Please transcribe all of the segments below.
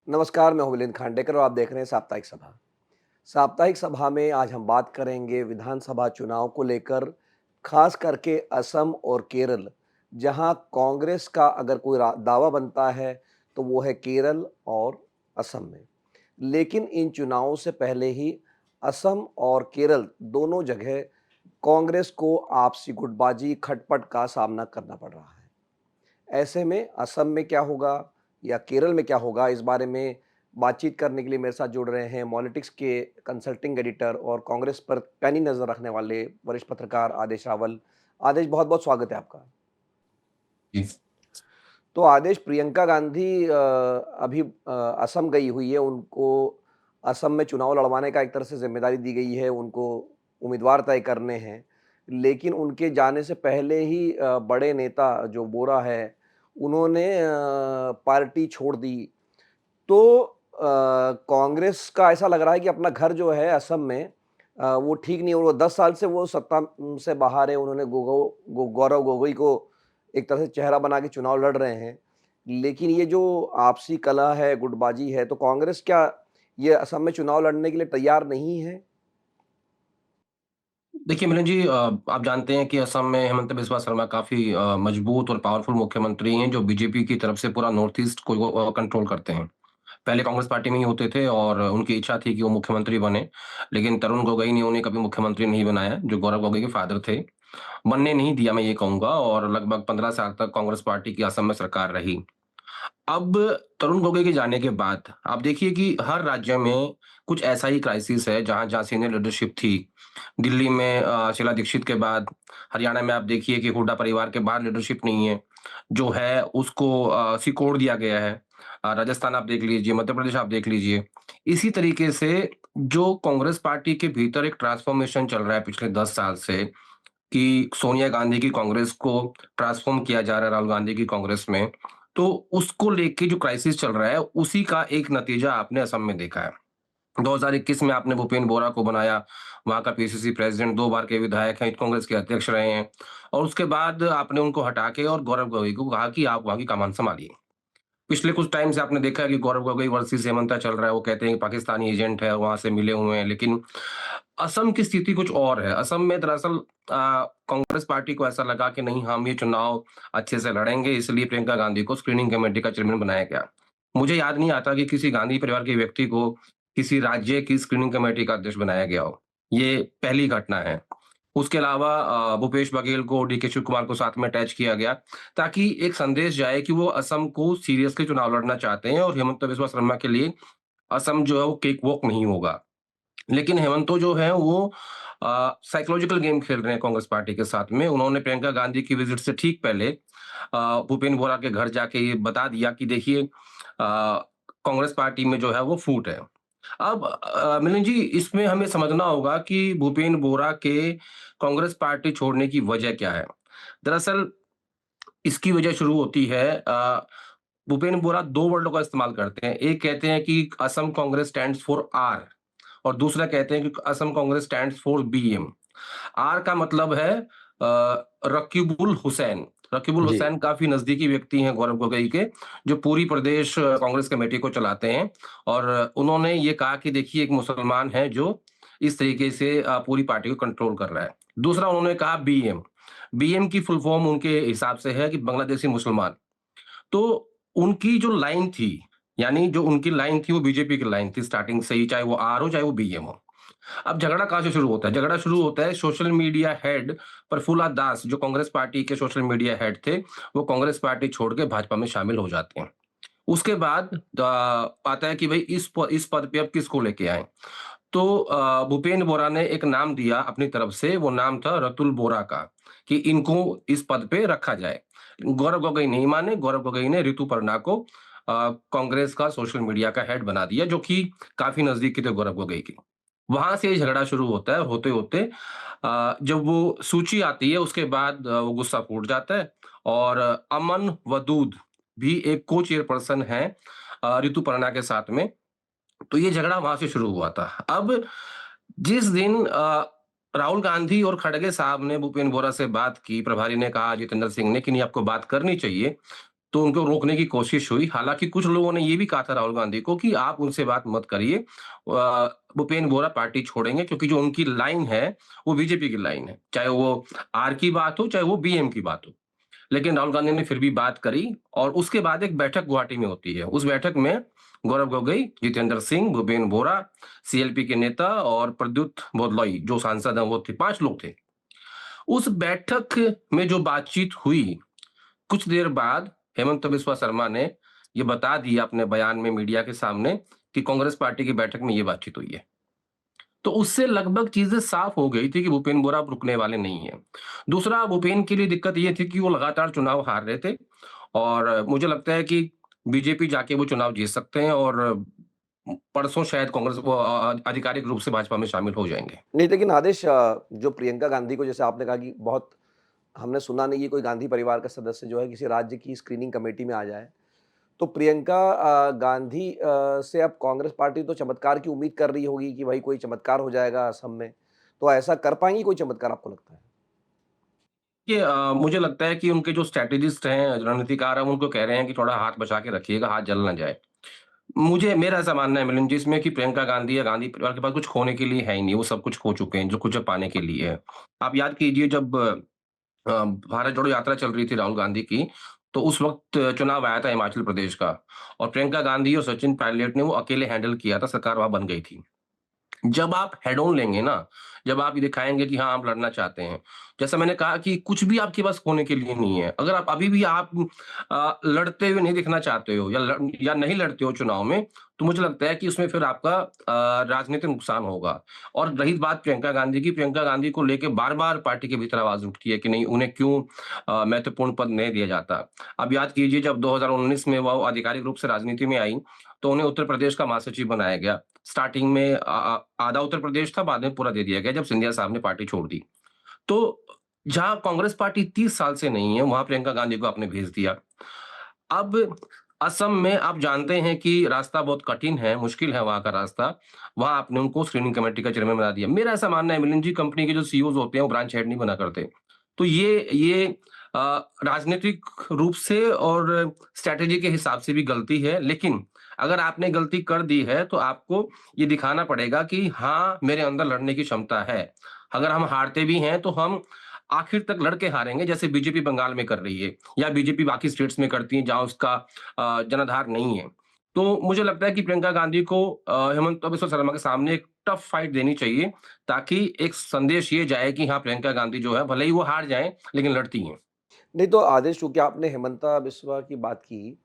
नमस्कार, मैं हूँ मिलिंद खांडेकर और आप देख रहे हैं साप्ताहिक सभा। साप्ताहिक सभा में आज हम बात करेंगे विधानसभा चुनाव को लेकर, खास करके असम और केरल, जहाँ कांग्रेस का अगर कोई दावा बनता है, तो वो है केरल और असम में। लेकिन इन चुनावों से पहले ही असम और केरल दोनों जगह कांग्रेस को आपसी गुटबाजी, खटपट का सामना करना पड़ रहा है। ऐसे में असम में क्या होगा या केरल में क्या होगा, इस बारे में बातचीत करने के लिए मेरे साथ जुड़ रहे हैं पॉलिटिक्स के कंसल्टिंग एडिटर और कांग्रेस पर पैनी नज़र रखने वाले वरिष्ठ पत्रकार आदेश रावल। आदेश, बहुत-बहुत स्वागत है आपका। जी। तो आदेश, प्रियंका गांधी अभी असम गई हुई है, उनको असम में चुनाव लड़वाने का एक तरह से ज़िम्मेदारी दी गई है, उनको उम्मीदवार तय करने हैं। लेकिन उनके जाने से पहले ही बड़े नेता जो बोरा है, उन्होंने पार्टी छोड़ दी। तो कांग्रेस का ऐसा लग रहा है कि अपना घर जो है असम में, वो ठीक नहीं है और वो 10 साल से वो सत्ता से बाहर है। उन्होंने गौरव गोगोई को एक तरह से चेहरा बना के चुनाव लड़ रहे हैं। लेकिन ये जो आपसी कलह है, गुटबाजी है, तो कांग्रेस क्या ये असम में चुनाव लड़ने के लिए तैयार नहीं है? देखिए मिलन जी, आप जानते हैं कि असम में हेमंत बिस्वा शर्मा काफ़ी मजबूत और पावरफुल मुख्यमंत्री हैं, जो बीजेपी की तरफ से पूरा नॉर्थ ईस्ट को कंट्रोल करते हैं। पहले कांग्रेस पार्टी में ही होते थे और उनकी इच्छा थी कि वो मुख्यमंत्री बने, लेकिन तरुण गोगोई ने उन्हें कभी मुख्यमंत्री नहीं बनाया, जो गौरव गोगोई के फादर थे। बनने नहीं दिया, मैं ये कहूँगा, और लगभग 15 साल तक कांग्रेस पार्टी की असम में सरकार रही। अब तरुण गोगोई के जाने के बाद आप देखिए कि हर राज्य में कुछ ऐसा ही क्राइसिस है जहाँ जहाँ सीनियर लीडरशिप थी। दिल्ली में शीला दीक्षित के बाद, हरियाणा में आप देखिए कि हुड्डा परिवार के बाद लीडरशिप नहीं है, जो है उसको सिकोड़ दिया गया है। राजस्थान आप देख लीजिए, मध्य प्रदेश आप देख लीजिए। इसी तरीके से जो कांग्रेस पार्टी के भीतर एक ट्रांसफॉर्मेशन चल रहा है पिछले 10 साल से, कि सोनिया गांधी की कांग्रेस को ट्रांसफ़ॉर्म किया जा रहा है राहुल गांधी की कांग्रेस में, तो उसको लेके जो क्राइसिस चल रहा है, उसी का एक नतीजा आपने असम में देखा है। 2021 में आपने भूपेन बोरा को बनाया, वहाँ का पीसीसी प्रेज़िडेंट, 2 बार के विधायक हैं, कांग्रेस के अध्यक्ष रहे हैं, और उसके बाद आपने उनको हटा के और गौरव गोगोई को कहा कि आप वहाँ की कमान सँभालिए। पिछले कुछ टाइम से आपने देखा है कि गौरव गोगोई वर्सेस हेमंता चल रहा है। वो कहते हैं कि पाकिस्तानी एजेंट है, वहाँ से मिले हुए हैं। लेकिन असम की स्थिति कुछ और है। असम में दरअसल कांग्रेस पार्टी को ऐसा लगा कि नहीं, हम ये चुनाव अच्छे से लड़ेंगे, इसलिए प्रियंका गांधी को स्क्रीनिंग कमेटी का चेयरमैन बनाया गया। मुझे याद नहीं आता कि किसी गांधी परिवार के व्यक्ति को किसी राज्य की स्क्रीनिंग कमेटी का अध्यक्ष बनाया गया हो। ये पहली घटना है। उसके अलावा भूपेश बघेल को, डीके शिव कुमार को साथ में अटैच किया गया, ताकि एक संदेश जाए कि वो असम को सीरियसली चुनाव लड़ना चाहते हैं और हेमंत बिस्वा शर्मा के लिए असम जो है वो केक वॉक नहीं होगा। लेकिन हेमंतो जो है वो साइकोलॉजिकल गेम खेल रहे हैं कांग्रेस पार्टी के साथ में। उन्होंने प्रियंका गांधी की विजिट से ठीक पहले भूपेन बोरा के घर जाके ये बता दिया कि देखिए, कांग्रेस पार्टी में जो है वो फूट है। अब मिलिंद जी, इसमें हमें समझना होगा कि भूपेन बोरा के कांग्रेस पार्टी छोड़ने की वजह क्या है? दरअसल इसकी वजह शुरू होती है, भूपेन बोरा 2 वर्डों का इस्तेमाल करते हैं। एक कहते हैं कि Assam Congress stands for R, और दूसरा कहते हैं कि Assam Congress stands for BM. R का मतलब है रकीबुल हुसैन। रकीबुल जी। हुसैन काफ़ी नज़दीकी व्यक्ति हैं गौरव गोगोई के, जो पूरी प्रदेश कांग्रेस कमेटी को चलाते हैं, और उन्होंने ये कहा कि देखिए, एक मुसलमान है जो इस तरीके से पूरी पार्टी को कंट्रोल कर रहा है। दूसरा उन्होंने कहा बीएम। बीएम की फुल फॉर्म उनके हिसाब से है कि बांग्लादेशी मुसलमान। तो उनकी जो लाइन थी, यानी जो उनकी लाइन थी वो बीजेपी की लाइन थी स्टार्टिंग से ही, चाहे वो आर हो, चाहे वो बीएम हो। अब झगड़ा कहाँ से शुरू होता है? झगड़ा शुरू होता है सोशल मीडिया हेड प्रफुल्ला दास, जो कांग्रेस पार्टी के सोशल मीडिया हेड थे, वो कांग्रेस पार्टी छोड़ के भाजपा में शामिल हो जाते हैं। उसके बाद आता है कि भई इस पद पे अब किसको लेके आएँ? तो भूपेन बोरा ने एक नाम दिया अपनी तरफ से, वो नाम था रतुल बोरा का, कि इनको इस पद पे रखा जाए। गौरव गोगोई नहीं माने, गौरव गोगोई ने ऋतुपर्णा को कांग्रेस का सोशल मीडिया का हेड बना दिया, जो कि काफ़ी नज़दीकी थे गौरव गोगोई के। वहाँ से ये झगड़ा शुरू होता है, होते-होते जब वो सूची आती है, उसके बाद वो गुस्सा फूट जाता है, और अमन वदूद भी एक को-चेयरपर्सन हैं ऋतुपर्णा के साथ में। तो ये झगड़ा वहाँ से शुरू हुआ था। अब जिस दिन राहुल गांधी और खड़गे साहब ने भूपेन बोरा से बात की, प्रभारी ने कहा जितेंद्र सिंह ने कि नहीं, आपको बात करनी चाहिए, तो उनको रोकने की कोशिश हुई। हालाँकि कुछ लोगों ने ये भी कहा था राहुल गांधी को कि आप उनसे बात मत करिए। भूपेंद्र बोरा पार्टी छोड़ेंगे क्योंकि जो उनकी लाइन है, वो बीजेपी की लाइन है। चाहे वो आर की बात हो, चाहे वो बीएम की बात हो। लेकिन राहुल गांधी ने फिर भी बात करी और उसके बाद एक बैठक गुवाहाटी में होती है। उस बैठक में गौरव गोगोई, जितेंद्र सिंह, भूपेंद्र बोरा, सीएलपी के नेता और प्रद्युत बोदलोई जो सांसद हैं वो थे, 5 लोग थे। उस बैठक में जो बातचीत हुई, कुछ देर बाद हेमंत बिस्वा शर्मा ने ये बता दिया अपने बयान में मीडिया के सामने कि कांग्रेस पार्टी की बैठक में ये बातचीत हुई है। तो उससे लगभग चीजें साफ हो गई थी कि भूपेंद्र बोरा अब रुकने वाले नहीं हैं। दूसरा, भूपेंद्र के लिए दिक्कत ये थी कि वो लगातार चुनाव हार रहे थे और मुझे लगता है कि बीजेपी जाके वो चुनाव जीत सकते हैं और परसों शायद कांग्रेस वो आधिकारिक रूप से भाजपा में शामिल हो जाएँगे। नहीं, लेकिन आदेश जो प्रियंका गांधी को जैसे आपने कहा कि बहुत हमने सुना नहीं कि कोई गांधी परिवार का सदस्य जो है किसी राज्य की स्क्रीनिंग कमेटी में आ जाए। तो प्रियंका गांधी से अब कांग्रेस पार्टी तो चमत्कार की उम्मीद कर रही होगी कि भाई कोई चमत्कार हो जाएगा असम में। तो ऐसा कर पाएँगी कोई चमत्कार आपको लगता है? ये मुझे लगता है कि उनके जो स्ट्रैटेजिस्ट हैं, रणनीतिकार हैं, उनको कह रहे हैं कि थोड़ा हाथ बचा के रखिएगा, हाथ जल ना जाए। मेरा ऐसा मानना है मिलिंद जी इसमें कि प्रियंका गांधी या गांधी परिवार के पास कुछ खोने के लिए है ही नहीं, वो सब कुछ खो चुके हैं, जो कुछ अब पाने के लिए है। आप याद कीजिए जब भारत जोड़ो यात्रा चल रही थी राहुल गांधी की, तो उस वक़्त चुनाव आया था हिमाचल प्रदेश का और प्रियंका गांधी और सचिन पायलट ने वो अकेले हैंडल किया था, सरकार वहाँ बन गई थी। जब आप हेड ऑन लेंगे ना, जब आप ये दिखाएँगे कि हाँ, आप लड़ना चाहते हैं। जैसा मैंने कहा कि कुछ भी आपके पास खोने के लिए नहीं है। अगर आप अभी भी आप लड़ते हुए नहीं दिखना चाहते हो या नहीं लड़ते हो चुनाव में, तो मुझे लगता है कि उसमें फिर आपका राजनीतिक नुकसान होगा। और रही बात प्रियंका गांधी की, प्रियंका गांधी को लेके बार-बार पार्टी के भीतर आवाज़ उठती है कि नहीं, उन्हें क्यों महत्वपूर्ण पद नहीं दिया जाता। अब याद कीजिए जब 2019 में वो आधिकारिक रूप से राजनीति में आई, तो उन्हें उत्तर प्रदेश का महासचिव बनाया गया। स्टार्टिंग में आधा उत्तर प्रदेश था, बाद में पूरा दे दिया गया जब सिंधिया साहब ने पार्टी छोड़ दी। तो जहाँ कांग्रेस पार्टी 30 साल से नहीं है, वहाँ प्रियंका गांधी को आपने भेज दिया। अब असम में आप जानते हैं कि रास्ता बहुत कठिन है, मुश्किल है वहाँ का रास्ता। वहाँ आपने उनको स्क्रीनिंग कमेटी का चेयरमैन बना दिया। मेरा ऐसा मानना है मिलिंद जी कंपनी के जो सीईओज़ होते हैं, वो ब्रांच हेड नहीं बना करते। तो ये राजनीतिक रूप से और स्ट्रैटेजी के हिसाब से भी गलती है, लेकिन अगर आपने गलती कर दी है, तो आपको ये दिखाना पड़ेगा कि हाँ, मेरे अंदर लड़ने की क्षमता है। अगर हम हारते भी हैं, तो हम आखिर तक लड़ के हारेंगे, जैसे बीजेपी बंगाल में कर रही है या बीजेपी बाकी स्टेट्स में करती है, जहाँ उसका जनाधार नहीं है। तो मुझे लगता है कि प्रियंका गांधी को हेमंत बिस्वा शर्मा के सामने एक टफ फाइट देनी चाहिए, ताकि एक संदेश ये जाए कि हाँ, प्रियंका गांधी जो है, भले ही वो हार जाएँ, लेकिन लड़ती हैं। नहीं तो आदेश चूँकि आपने हेमंता बिस्वा की बात की,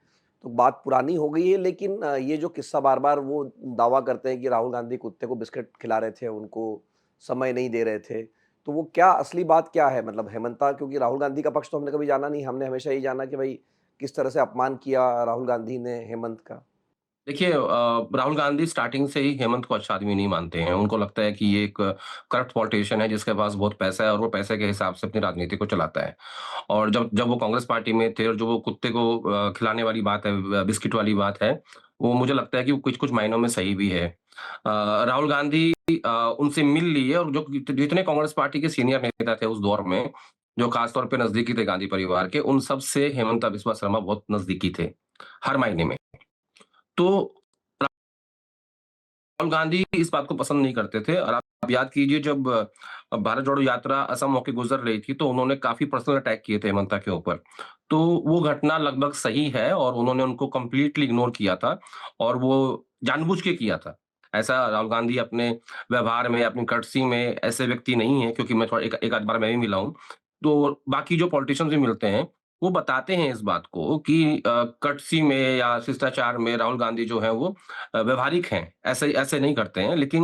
तो बात पुरानी हो गई है लेकिन ये जो किस्सा बार-बार वो दावा करते हैं कि राहुल गांधी कुत्ते को बिस्किट खिला रहे थे, उनको समय नहीं दे रहे थे। तो वो क्या असली बात क्या है? मतलब हेमंता क्योंकि राहुल गांधी का पक्ष तो हमने कभी जाना नहीं, हमने हमेशा यही जाना कि भई किस तरह से अपमान किया राहुल गांधी ने हेमंत का। देखिए राहुल गांधी स्टार्टिंग से ही हेमंत को अच्छा आदमी नहीं मानते हैं। उनको लगता है कि ये एक करप्ट पॉलिटिशियन है जिसके पास बहुत पैसा है और वो पैसे के हिसाब से अपनी राजनीति को चलाता है। और जब जब वो कांग्रेस पार्टी में थे और जो वो कुत्ते को खिलाने वाली बात है, बिस्किट वाली बात है, वो मुझे लगता है कि वो कुछ-कुछ मायनों में सही भी है। राहुल गांधी उनसे मिल लिए और जो जितने कांग्रेस पार्टी के सीनियर नेता थे उस दौर में, जो खास तौर पे नज़दीकी थे गांधी परिवार के, उन सब से हेमंता बिस्वा शर्मा बहुत नज़दीकी थे, हर मायने में। तो राहुल गांधी इस बात को पसंद नहीं करते थे और आप याद कीजिए जब भारत जोड़ो यात्रा असम होके गुजर रही थी, तो उन्होंने काफ़ी पर्सनल अटैक किए थे हेमंता के ऊपर। तो वो घटना लगभग सही है और उन्होंने उनको कंप्लीटली इग्नोर किया था और वो जानबूझ के किया था। ऐसा राहुल गांधी अपने व्यवहार में, अपनी कर्टसी में ऐसे व्यक्ति नहीं हैं क्योंकि मैं थोड़ा एक एक आध बार मैं भी मिला हूँ। तो बाकी जो पॉलिटिशियंस भी मिलते हैं, वो बताते हैं इस बात को कि कर्टसी में या शिष्टाचार में राहुल गांधी जो है वो व्यावहारिक हैं, ऐसे ऐसे नहीं करते हैं। लेकिन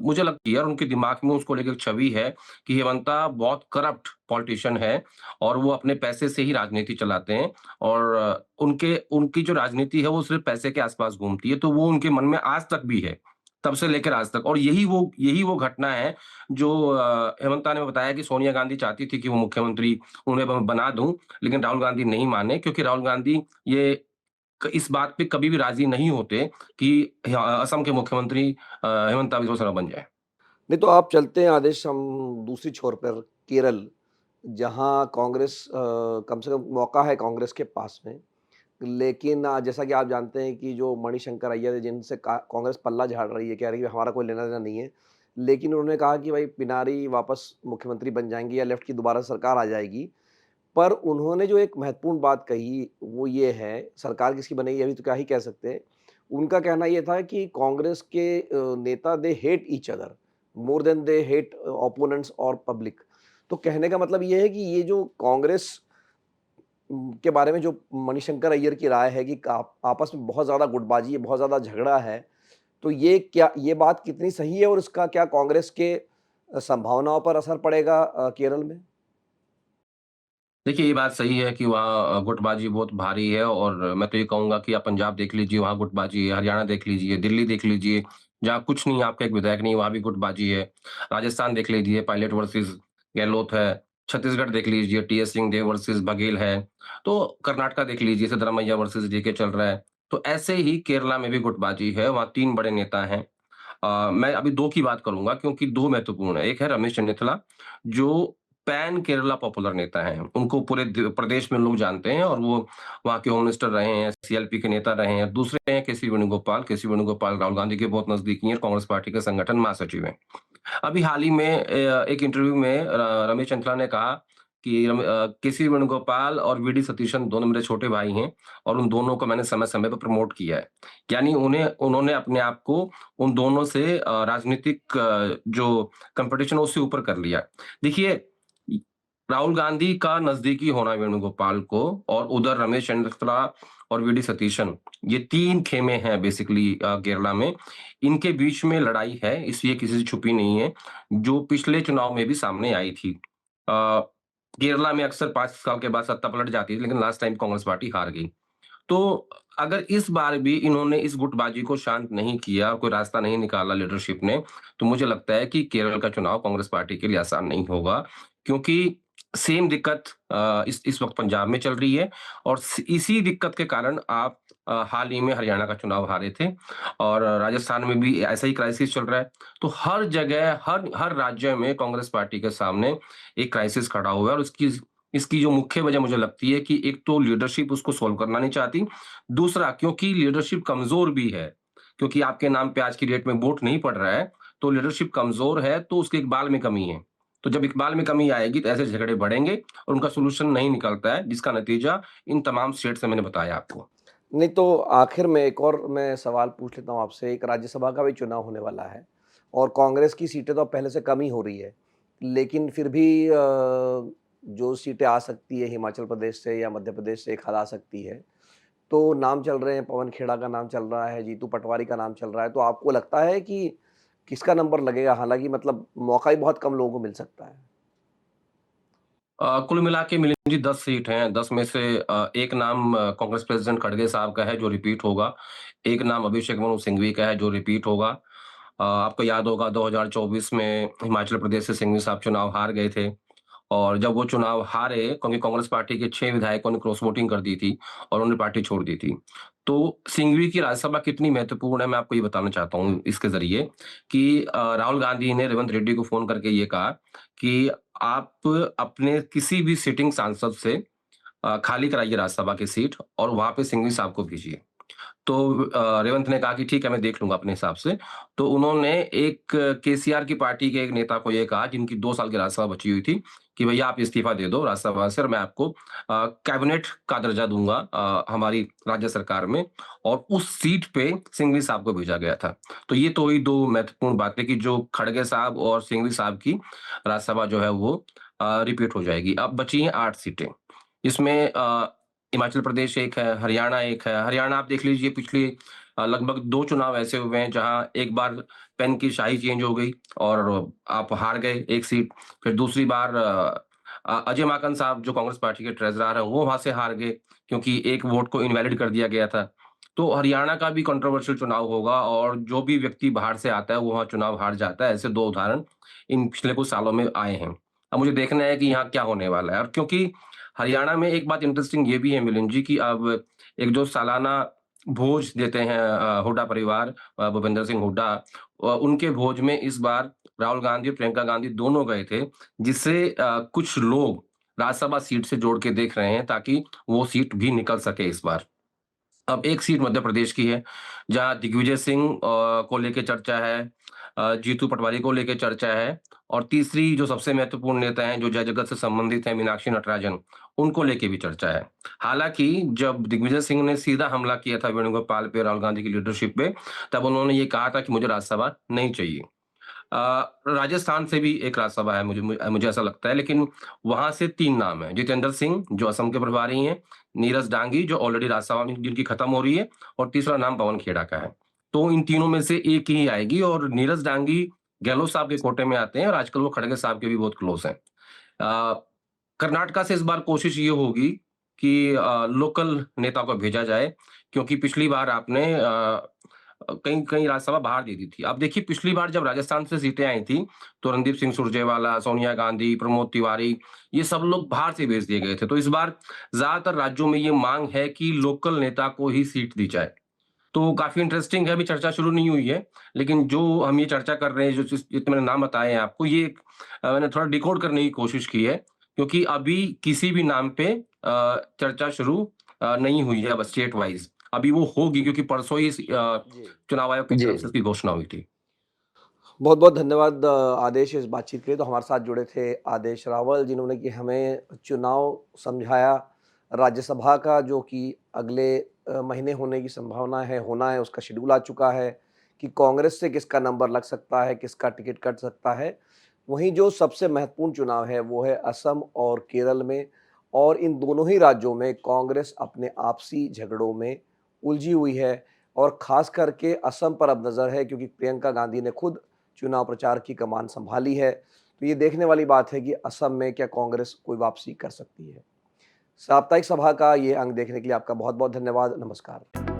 मुझे लगती है और उनके दिमाग में उसको लेके एक छवि है कि हेमंता बहुत करप्ट पॉलिटिशियन है और वो अपने पैसे से ही राजनीति चलाते हैं और उनके उनकी जो राजनीति है वो सिर्फ़ पैसे के आस-पास घूमती है, तो वो उनके मन में आज तक भी है, तब से लेकर आज तक और यही वो घटना है जो हेमंता ने बताया कि सोनिया गांधी चाहती थी कि वो मुख्यमंत्री उन्हें मैं बना दूँ, लेकिन राहुल गांधी नहीं माने क्योंकि राहुल गांधी ये इस बात पे कभी भी राजी नहीं होते कि असम के मुख्यमंत्री हेमंत बिस्वा शर्मा बन जाएँ। नहीं तो आप चलते हैं आदेश हम दूसरी छोर पर केरल, जहाँ कांग्रेस कम से कम मौका है कांग्रेस के पास में। लेकिन जैसा कि आप जानते हैं कि जो मणिशंकर अय्यर है जिनसे का कांग्रेस पल्ला झाड़ रही है, कह रही है हमारा कोई लेना-देना नहीं है। लेकिन उन्होंने कहा कि भाई पिनारी वापस मुख्यमंत्री बन जाएँगे या लेफ्ट की दोबारा सरकार आ जाएगी। पर उन्होंने जो एक महत्वपूर्ण बात कही वो ये है, सरकार किसकी बनेगी अभी तो क्या ही कह सकते हैं। उनका कहना ये था कि कांग्रेस के नेता they hate each other more than they hate opponents और पब्लिक। तो कहने का मतलब ये है कि ये जो कांग्रेस के बारे में जो मणिशंकर अय्यर की राय है कि आपस में बहुत ज़्यादा गुटबाजी है, बहुत ज़्यादा झगड़ा है, तो ये बात कितनी सही है और इसका क्या कांग्रेस के संभावनाओं पर असर पड़ेगा केरल में? देखिए, ये बात सही है कि वहाँ गुटबाज़ी बहुत भारी है और मैं तो ये कहूँगा कि आप पंजाब देख लीजिए, वहाँ गुटबाज़ी है, हरियाणा देख लीजिए, दिल्ली देख लीजिए, जहाँ कुछ नहीं है, आपका एक विधायक नहीं है, वहाँ भी गुटबाज़ी है। राजस्थान देख लीजिए, पायलट वर्सेस गहलोत है। छत्तीसगढ़ देख लीजिए, टीएस सिंहदेव वर्सेस बघेल है। तो कर्नाटका देख लीजिए, सिद्धरामैया वर्सेस डीके चल रहा है। तो ऐसे ही केरला में भी गुटबाज़ी है, वहाँ 3 बड़े नेता हैं। मैं अभी 2 की बात करूँगा क्योंकि 2 महत्वपूर्ण है। एक है रमेश चन्नीथला, जो पैन केरला पॉपुलर नेता हैं। उनको पूरे प्रदेश में लोग जानते हैं और वो वहाँ के होम मिनिस्टर रहे हैं, सीएलपी के नेता रहे हैं। दूसरे हैं केसी वेणुगोपाल। केसी वेणुगोपाल राहुल गांधी के बहुत नज़दीकी हैं, कांग्रेस पार्टी के संगठन महासचिव हैं। अभी हाल ही में एक इंटरव्यू में रमेश चंचला ने कहा कि केसी वेणुगोपाल और वीडी सतीशन दोनों मेरे छोटे भाई हैं और उन दोनों को मैंने समय-समय पे प्रमोट किया है। यानी उन्होंने अपने आप को उन दोनों से राजनीतिक जो कॉम्पिटिशन है उससे ऊपर कर लिया। देखिए, इ राहुल गांधी का नज़दीकी होना वेणुगोपाल को और उधर रमेश चंद्रशेखरा और वीडी सतीशन, ये 3 खेमे हैं बेसिकली केरला में। इनके बीच में लड़ाई है, इसलिए किसी से छुपी नहीं है, जो पिछले चुनाव में भी सामने आई थी। केरला में अक्सर 5 साल के बाद सत्ता पलट जाती है, लेकिन लास्ट टाइम कांग्रेस पार्टी हार गई। तो अगर इस बार भी इन्होंने इस गुटबाजी को शांत नहीं किया, कोई रास्ता नहीं निकाला लीडरशिप ने, तो मुझे लगता है कि केरल का चुनाव कांग्रेस पार्टी के लिए आसान नहीं होगा। क्योंकि सेम दिक्कत इस वक़्त पंजाब में चल रही है और इसी दिक्कत के कारण आप हाल ही में हरियाणा का चुनाव हारे थे और राजस्थान में भी ऐसा ही क्राइसिस चल रहा है। तो हर जगह, हर हर राज्य में कांग्रेस पार्टी के सामने एक क्राइसिस खड़ा हुआ है और इसकी इसकी जो मुख्य वजह मुझे लगती है कि एक तो लीडरशिप उसको सॉल्व करना नहीं चाहती, दूसरा क्योंकि लीडरशिप कमज़ोर भी है, क्योंकि आपके नाम पे आज की डेट में वोट नहीं पड़ रहा है, तो लीडरशिप कमज़ोर है, तो उसके इकबाल में कमी है। तो जब इकबाल में कमी आएगी, तो ऐसे झगड़े बढ़ेंगे और उनका सॉल्यूशन नहीं निकलता है, जिसका नतीजा इन तमाम स्टेट से मैंने बताया आपको। नहीं तो आखिर में एक और मैं सवाल पूछ लेता हूँ आपसे, एक राज्यसभा का भी चुनाव होने वाला है और कांग्रेस की सीटें तो अब पहले से कम ही हो रही है। लेकिन फिर भी जो सीटें आ सकती है हिमाचल प्रदेश से या मध्य प्रदेश से एक हरा सकती है। तो नाम चल रहे हैं, पवन खेड़ा का नाम चल रहा है, जीतू पटवारी का नाम चल रहा है, तो आपको लगता है कि किसका नंबर लगेगा? हालाँकि मतलब मौका ही बहुत कम लोगों को मिल सकता है। कुल मिला के मिलिए जी 10 सीट हैं, 10 में से एक नाम कांग्रेस प्रेसिडेंट खड़गे साहब का है जो रिपीट होगा, एक नाम अभिषेक मनु सिंघवी का है जो रिपीट होगा। आपको याद होगा 2024 में हिमाचल प्रदेश से सिंघवी साहब चुनाव हार गए थे। और जब वो चुनाव हारे क्योंकि कांग्रेस पार्टी के 6 विधायकों ने क्रॉस वोटिंग कर दी थी और उन्होंने पार्टी छोड़ दी थी। तो सिंघवी की राज्यसभा कितनी महत्वपूर्ण है मैं आपको ये बताना चाहता हूँ इसके ज़रिए कि राहुल गांधी ने रेवंत रेड्डी को फ़ोन करके ये कहा कि आप अपने किसी भी सिटिंग सांसद से खाली कराइए राज्यसभा की सीट और वहाँ पे सिंघवी साहब को भेजिए। तो रेवंत ने कहा कि ठीक है, मैं देख लूँगा अपने हिसाब से। तो उन्होंने एक केसीआर की पार्टी के एक नेता को ये कहा जिनकी 2 साल की राज्यसभा बची हुई थी कि भैया आप इस्तीफ़ा दे दो राज्यसभा से और मैं आपको कैबिनेट का दर्जा दूँगा हमारी राज्य सरकार में और उस सीट पे सिंघवी साहब को भेजा गया था। तो ये तो हुई 2 महत्वपूर्ण बातें कि जो खड़गे साहब और सिंघवी साहब की राज्यसभा जो है वो रिपीट हो जाएगी। अब बची हैं 8 सीटें। इसमें हिमाचल प्रदेश एक है, हरियाणा एक है। हरियाणा आप देख लीजिए पिछले लगभग 2 चुनाव ऐसे हुए हैं जहाँ एक बार पेन की शाही चेंज हो गई और आप हार गए 1 सीट। फिर दूसरी बार अजय माकन साहब जो कांग्रेस पार्टी के ट्रेज़रर हैं, वो वहाँ से हार गए क्योंकि 1 वोट को इनवैलिड कर दिया गया था। तो हरियाणा का भी कंट्रोवर्शियल चुनाव होगा और जो भी व्यक्ति बाहर से आता है, वो वहाँ चुनाव हार जाता है। ऐसे 2 उदाहरण इन पिछले कुछ सालों में आए हैं। अब मुझे देखना है कि यहाँ क्या होने वाला है और क्योंकि हरियाणा में एक बात इंटरेस्टिंग ये भी है मिलिंद जी कि अब एक जो सालाना भोज देते हैं हुड्डा परिवार भूपेंद्र सिंह हुड्डा उनके भोज में इस बार राहुल गांधी और प्रियंका गांधी दोनों गए थे जिससे कुछ लोग राज्यसभा सीट से जोड़ के देख रहे हैं ताकि वो सीट भी निकल सके इस बार। अब एक सीट मध्य प्रदेश की है, जहाँ दिग्विजय सिंह को लेके चर्चा है, जीतू पटवारी को लेके चर्चा है, और तीसरी जो सबसे महत्वपूर्ण नेता हैं, जो जय जगत से संबंधित हैं, मीनाक्षी नटराजन, उनको लेके भी चर्चा है। हालाँकि जब दिग्विजय सिंह ने सीधा हमला किया था वेणुगोपाल पे, राहुल गांधी की लीडरशिप पे, तब उन्होंने ये कहा था कि मुझे राज्यसभा नहीं चाहिए। राजस्थान से भी एक राज्यसभा है, मुझे ऐसा लगता है, लेकिन वहां से 3 नाम हैं। जितेंद्र सिंह जो असम के प्रभारी हैं, नीरज डांगी जो ऑलरेडी राज्यसभा में जिनकी खत्म हो रही है, और तीसरा नाम पवन खेड़ा का है। तो इन तीनों में से एक ही आएगी, और नीरज डांगी गहलोत साहब के कोटे में आते हैं, और आजकल वो खड़गे साहब के भी बहुत क्लोज हैं। अ, कर्नाटका से इस बार कोशिश ये होगी कि लोकल नेता को भेजा जाए, क्योंकि पिछली बार आपने कई कई राज्यसभा बाहर दे दी थी। अब देखिए, पिछली बार जब राजस्थान से सीटें आई थी, तो रणदीप सिंह सुरजेवाला, सोनिया गांधी, प्रमोद तिवारी, ये सब लोग बाहर से भेज दिए गए थे। तो इस बार ज्यादातर राज्यों में ये मांग है कि लोकल नेता को ही सीट दी जाए। तो काफ़ी इंटरेस्टिंग है, अभी चर्चा शुरू नहीं हुई है, लेकिन जो हम ये चर्चा कर रहे हैं, जो जितने मैंने नाम बताए हैं आपको, ये मैंने थोड़ा डिकोड करने की कोशिश की है, क्योंकि अभी किसी भी नाम पे चर्चा शुरू नहीं हुई है, बस स्टेट वाइज़। अभी वो होगी, क्योंकि परसों ही जी। चुनाव आयोग की तरफ से इसकी घोषणा हुई थी। बहुत-बहुत धन्यवाद आदेश इस बातचीत के लिए। तो हमारे साथ जुड़े थे आदेश रावल, जिन्होंने कि हमें चुनाव समझाया राज्यसभा का, जो कि अगले महीने होने की संभावना है, होना है, उसका शेड्यूल आ चुका है कि कांग्रेस से किसका नंबर लग सकता है, किसका टिकट कट सकता है। वहीं जो सबसे महत्वपूर्ण चुनाव है, वो है असम और केरल में, और इन दोनों ही राज्यों में कांग्रेस अपने आपसी झगड़ों में उलझी हुई है, और ख़ास करके असम पर अब नज़र है, क्योंकि प्रियंका गांधी ने खुद चुनाव प्रचार की कमान संभाली है। तो ये देखने वाली बात है कि असम में क्या कांग्रेस कोई वापसी कर सकती है। साप्ताहिक सभा का ये अंक देखने के लिए आपका बहुत-बहुत धन्यवाद। नमस्कार।